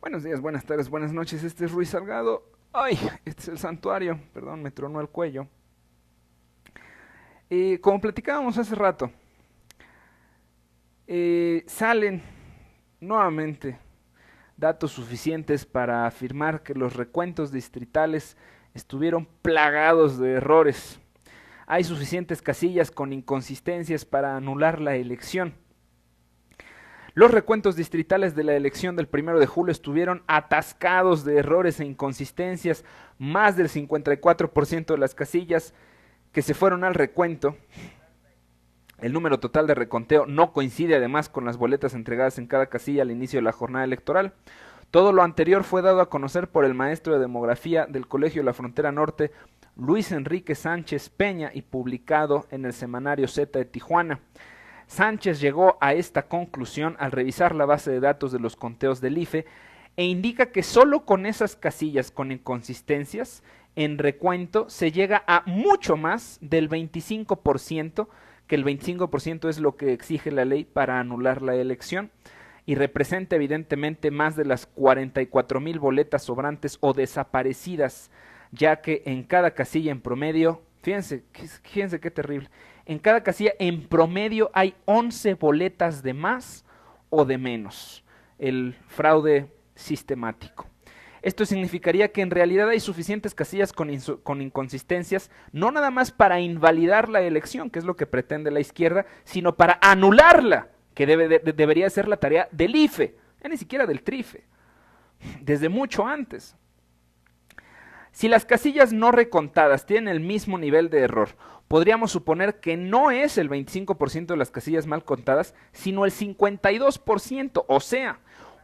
Buenos días, buenas tardes, buenas noches. Este es Ruiz Salgado. Ay, este es el santuario. Perdón, me tronó el cuello. Como platicábamos hace rato, salen nuevamente datos suficientes para afirmar que los recuentos distritales estuvieron plagados de errores. Hay suficientes casillas con inconsistencias para anular la elección. Los recuentos distritales de la elección del 1 de julio estuvieron atascados de errores e inconsistencias. Más del 54% de las casillas que se fueron al recuento. El número total de reconteo no coincide además con las boletas entregadas en cada casilla al inicio de la jornada electoral. Todo lo anterior fue dado a conocer por el maestro de demografía del Colegio de la Frontera Norte, Luis Enrique Sánchez Peña, y publicado en el semanario Z de Tijuana. Sánchez llegó a esta conclusión al revisar la base de datos de los conteos del IFE e indica que solo con esas casillas con inconsistencias en recuento se llega a mucho más del 25%, que el 25% es lo que exige la ley para anular la elección, y representa evidentemente más de las 44,000 boletas sobrantes o desaparecidas, ya que en cada casilla en promedio, fíjense qué terrible, en cada casilla en promedio hay 11 boletas de más o de menos. El fraude sistemático. Esto significaría que en realidad hay suficientes casillas con inconsistencias, no nada más para invalidar la elección, que es lo que pretende la izquierda, sino para anularla, que debería ser la tarea del IFE, ni siquiera del TRIFE, desde mucho antes. Si las casillas no recontadas tienen el mismo nivel de error, podríamos suponer que no es el 25% de las casillas mal contadas, sino el 52%, o sea,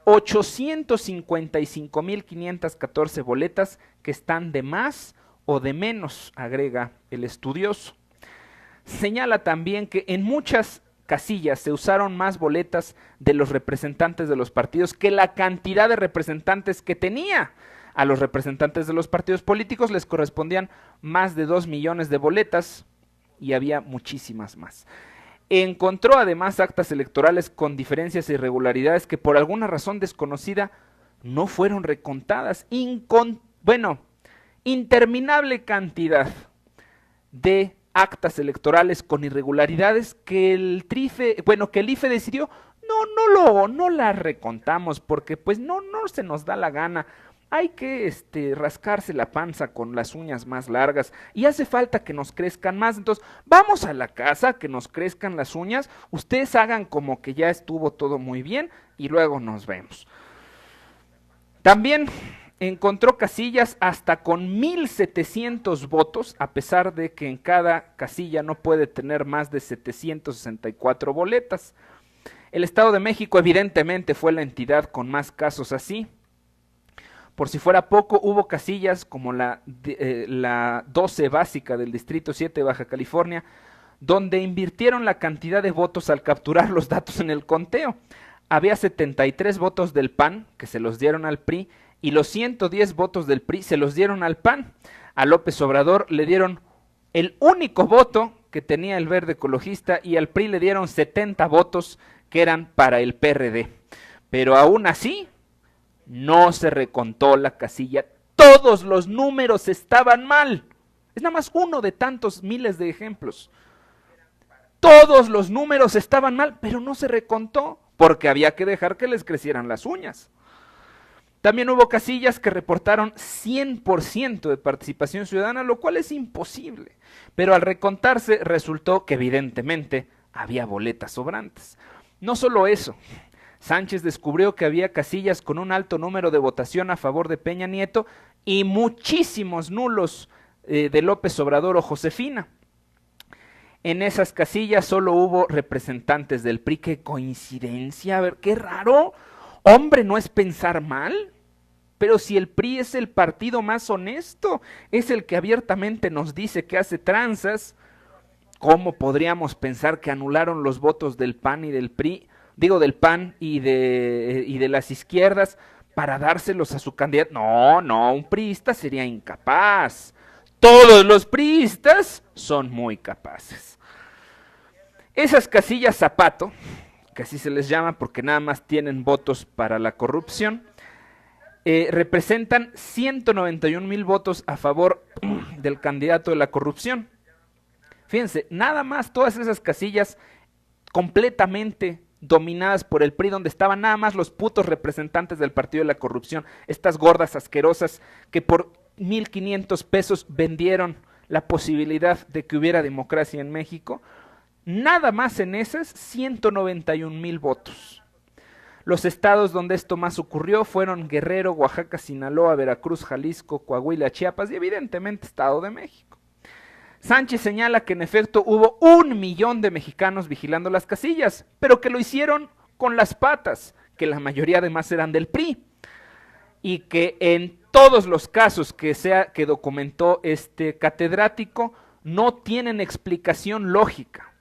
855,514 boletas que están de más o de menos, agrega el estudioso. Señala también que en muchas casillas se usaron más boletas de los representantes de los partidos que la cantidad de representantes que tenía. A los representantes de los partidos políticos les correspondían más de 2 millones de boletas y había muchísimas más. Encontró además actas electorales con diferencias e irregularidades que por alguna razón desconocida no fueron recontadas. Interminable cantidad de actas electorales con irregularidades que el IFE decidió no las recontamos porque pues no se nos da la gana. Hay que rascarse la panza con las uñas más largas y hace falta que nos crezcan más. Entonces vamos a la casa, que nos crezcan las uñas, ustedes hagan como que ya estuvo todo muy bien y luego nos vemos. También encontró casillas hasta con 1,700 votos, a pesar de que en cada casilla no puede tener más de 764 boletas. El Estado de México evidentemente fue la entidad con más casos así. Por si fuera poco, hubo casillas como la 12 básica del Distrito 7 de Baja California, donde invirtieron la cantidad de votos al capturar los datos en el conteo. Había 73 votos del PAN, que se los dieron al PRI, y los 110 votos del PRI se los dieron al PAN. A López Obrador le dieron el único voto que tenía el Verde Ecologista y al PRI le dieron 70 votos que eran para el PRD. Pero aún así no se recontó la casilla. Todos los números estaban mal. Es nada más uno de tantos miles de ejemplos. Todos los números estaban mal, pero no se recontó porque había que dejar que les crecieran las uñas. También hubo casillas que reportaron 100% de participación ciudadana, lo cual es imposible. Pero al recontarse resultó que evidentemente había boletas sobrantes. No solo eso, Sánchez descubrió que había casillas con un alto número de votación a favor de Peña Nieto y muchísimos nulos de López Obrador o Josefina. En esas casillas solo hubo representantes del PRI. ¡Qué coincidencia! A ver, qué raro. Hombre, ¿no es pensar mal? Pero si el PRI es el partido más honesto, es el que abiertamente nos dice que hace tranzas, ¿cómo podríamos pensar que anularon los votos del PAN y del PRI? Digo, del PAN y de las izquierdas para dárselos a su candidato. No, un priista sería incapaz. Todos los priistas son muy capaces. Esas casillas zapato, que así se les llama porque nada más tienen votos para la corrupción, representan 191,000 votos a favor del candidato de la corrupción. Fíjense, nada más todas esas casillas completamente dominadas por el PRI, donde estaban nada más los putos representantes del partido de la corrupción, estas gordas asquerosas que por 1,500 pesos vendieron la posibilidad de que hubiera democracia en México. Nada más en esas 191,000 votos. Los estados donde esto más ocurrió fueron Guerrero, Oaxaca, Sinaloa, Veracruz, Jalisco, Coahuila, Chiapas y evidentemente Estado de México. Sánchez señala que en efecto hubo 1,000,000 de mexicanos vigilando las casillas, pero que lo hicieron con las patas, que la mayoría además eran del PRI, y que en todos los casos que documentó este catedrático no tienen explicación lógica.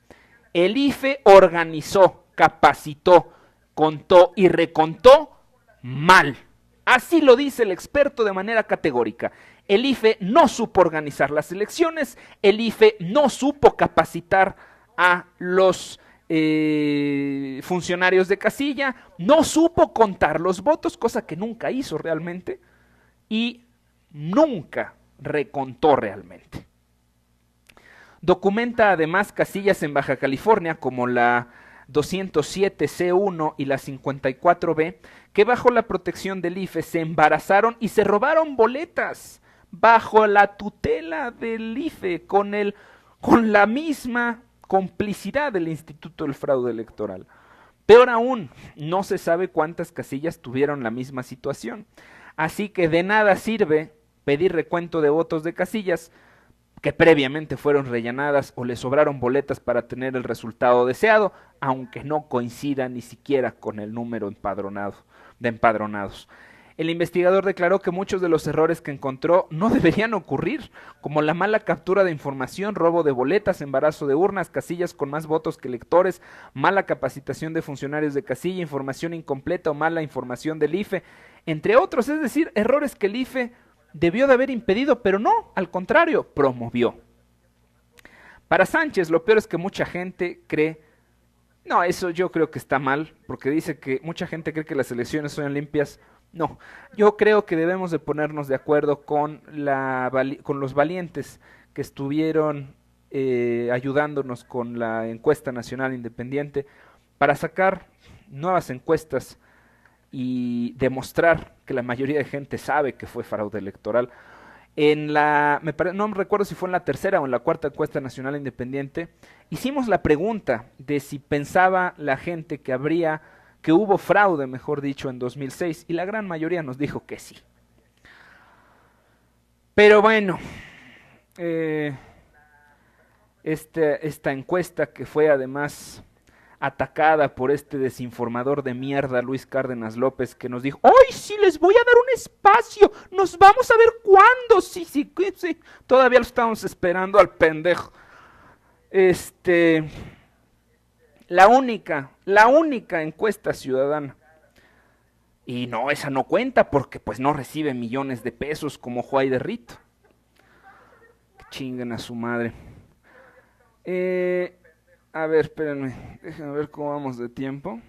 El IFE organizó, capacitó, contó y recontó mal. Así lo dice el experto de manera categórica. El IFE no supo organizar las elecciones, el IFE no supo capacitar a los funcionarios de casilla, no supo contar los votos, cosa que nunca hizo realmente, y nunca recontó realmente. Documenta además casillas en Baja California como la 207C1 y la 54B, que bajo la protección del IFE se embarazaron y se robaron boletas bajo la tutela del IFE con la misma complicidad del Instituto del Fraude Electoral. Peor aún, no se sabe cuántas casillas tuvieron la misma situación. Así que de nada sirve pedir recuento de votos de casillas que previamente fueron rellenadas o le sobraron boletas para tener el resultado deseado, aunque no coincida ni siquiera con el número de empadronados. El investigador declaró que muchos de los errores que encontró no deberían ocurrir, como la mala captura de información, robo de boletas, embarazo de urnas, casillas con más votos que electores, mala capacitación de funcionarios de casilla, información incompleta o mala información del IFE, entre otros, es decir, errores que el IFE debió de haber impedido, pero no, al contrario, promovió. Para Sánchez, lo peor es que mucha gente cree, no, eso yo creo que está mal, porque dice que mucha gente cree que las elecciones son limpias. No, yo creo que debemos de ponernos de acuerdo con los valientes que estuvieron ayudándonos con la encuesta nacional independiente para sacar nuevas encuestas y demostrar que la mayoría de gente sabe que fue fraude electoral. No me recuerdo si fue en la tercera o en la cuarta encuesta nacional independiente, hicimos la pregunta de si pensaba la gente que hubo fraude, mejor dicho, en 2006, y la gran mayoría nos dijo que sí. Pero bueno, esta encuesta, que fue además atacada por este desinformador de mierda Luis Cárdenas López, que nos dijo, ¡ay, sí, les voy a dar un espacio! ¡Nos vamos a ver cuándo! Sí, todavía lo estamos esperando al pendejo. La única encuesta ciudadana. Y no, esa no cuenta porque pues no recibe millones de pesos como Juárez de Rito. Que chinguen a su madre. A ver, espérenme, déjenme ver cómo vamos de tiempo.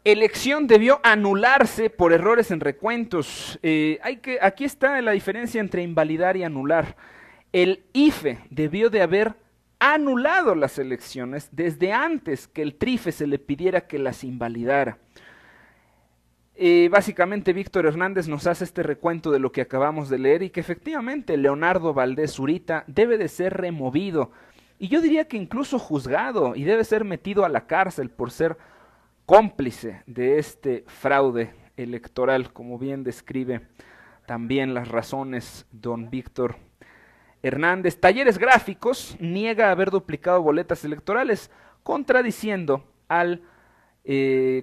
Elección debió anularse por errores en recuentos. Aquí está la diferencia entre invalidar y anular. El IFE debió de haber anulado las elecciones desde antes que el TRIFE se le pidiera que las invalidara. Básicamente Víctor Hernández nos hace este recuento de lo que acabamos de leer y que efectivamente Leonardo Valdés Zurita debe de ser removido y yo diría que incluso juzgado y debe ser metido a la cárcel por ser cómplice de este fraude electoral, como bien describe también las razones don Víctor Hernández. Talleres Gráficos niega haber duplicado boletas electorales, contradiciendo al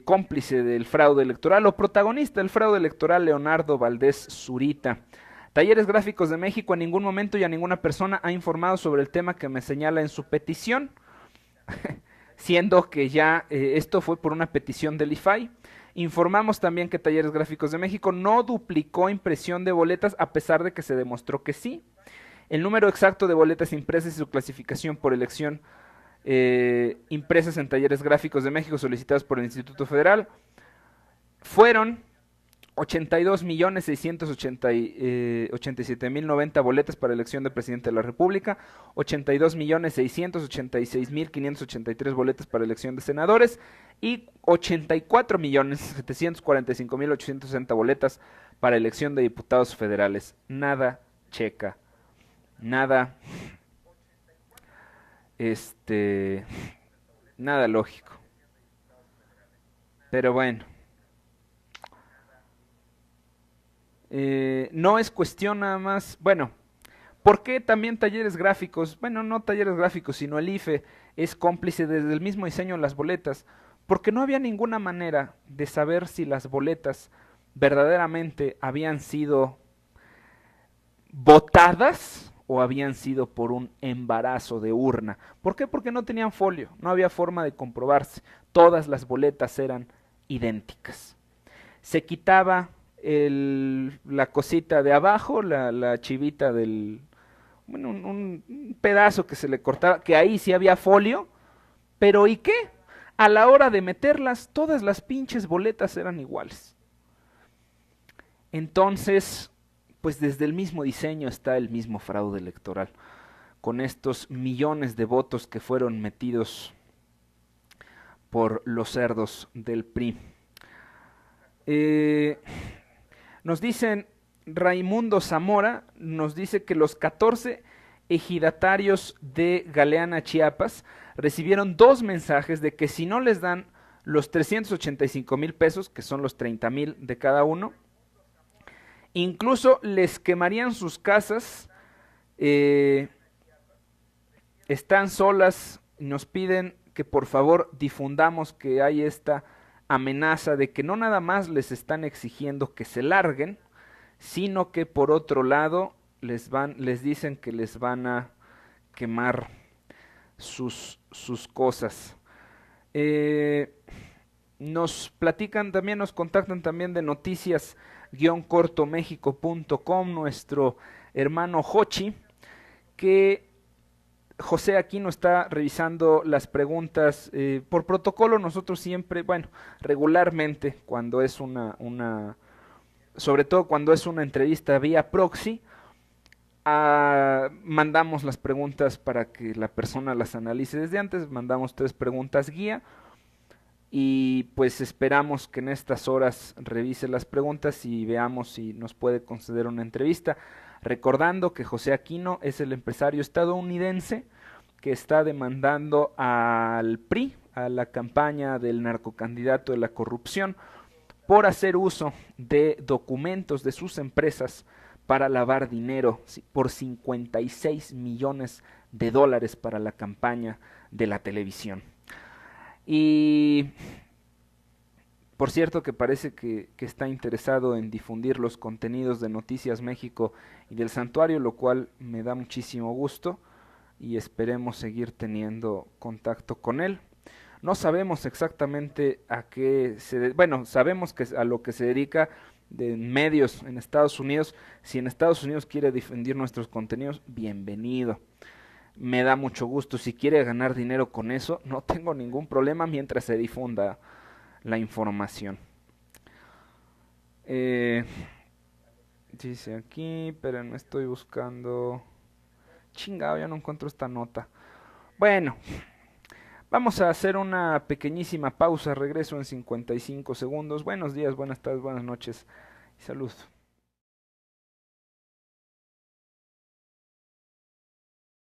cómplice del fraude electoral o protagonista del fraude electoral Leonardo Valdés Zurita. Talleres Gráficos de México en ningún momento y a ninguna persona ha informado sobre el tema que me señala en su petición, siendo que ya esto fue por una petición del IFAI. Informamos también que Talleres Gráficos de México no duplicó impresión de boletas a pesar de que se demostró que sí. El número exacto de boletas impresas y su clasificación por elección impresas en Talleres Gráficos de México solicitadas por el Instituto Federal fueron 82.687.090 boletas para elección de presidente de la República, 82.686.583 boletas para elección de senadores y 84.745.860 boletas para elección de diputados federales. Nada checa, nada, este, nada lógico. Pero bueno. No es cuestión nada más, bueno, ¿por qué también talleres gráficos? Bueno, no talleres gráficos, sino el IFE es cómplice desde el mismo diseño de las boletas, porque no había ninguna manera de saber si las boletas verdaderamente habían sido votadas o habían sido por un embarazo de urna. ¿Por qué? Porque no tenían folio, no había forma de comprobarse. Todas las boletas eran idénticas. Se quitaba la cosita de abajo, la chivita del... Bueno, un pedazo que se le cortaba, que ahí sí había folio, pero ¿y qué? A la hora de meterlas, todas las pinches boletas eran iguales. Entonces, pues desde el mismo diseño está el mismo fraude electoral, con estos millones de votos que fueron metidos por los cerdos del PRI. Nos dicen, Raimundo Zamora nos dice que los 14 ejidatarios de Galeana, Chiapas, recibieron 2 mensajes de que si no les dan los 385,000 pesos, que son los 30,000 de cada uno, incluso les quemarían sus casas, están solas, y nos piden que por favor difundamos que hay esta amenaza de que no nada más les están exigiendo que se larguen, sino que por otro lado les dicen que les van a quemar sus cosas. Nos platican también, nos contactan también de noticias-cortomexico.com, nuestro hermano Jochi, que José Aquino está revisando las preguntas. Por protocolo nosotros siempre, bueno, regularmente cuando es sobre todo cuando es una entrevista vía proxy, mandamos las preguntas para que la persona las analice desde antes, mandamos 3 preguntas guía y pues esperamos que en estas horas revise las preguntas y veamos si nos puede conceder una entrevista. Recordando que José Aquino es el empresario estadounidense que está demandando al PRI, a la campaña del narcocandidato de la corrupción, por hacer uso de documentos de sus empresas para lavar dinero por 56 millones de dólares para la campaña de la televisión. Y por cierto que parece que está interesado en difundir los contenidos de Noticias México y del Santuario, lo cual me da muchísimo gusto y esperemos seguir teniendo contacto con él. No sabemos exactamente a qué bueno, sabemos que a lo que se dedica de medios en Estados Unidos. Si en Estados Unidos quiere difundir nuestros contenidos, bienvenido. Me da mucho gusto. Si quiere ganar dinero con eso, no tengo ningún problema mientras se difunda la información. Dice aquí, pero no estoy buscando. Chingado, ya no encuentro esta nota. Bueno, vamos a hacer una pequeñísima pausa. Regreso en 55 segundos. Buenos días, buenas tardes, buenas noches y salud.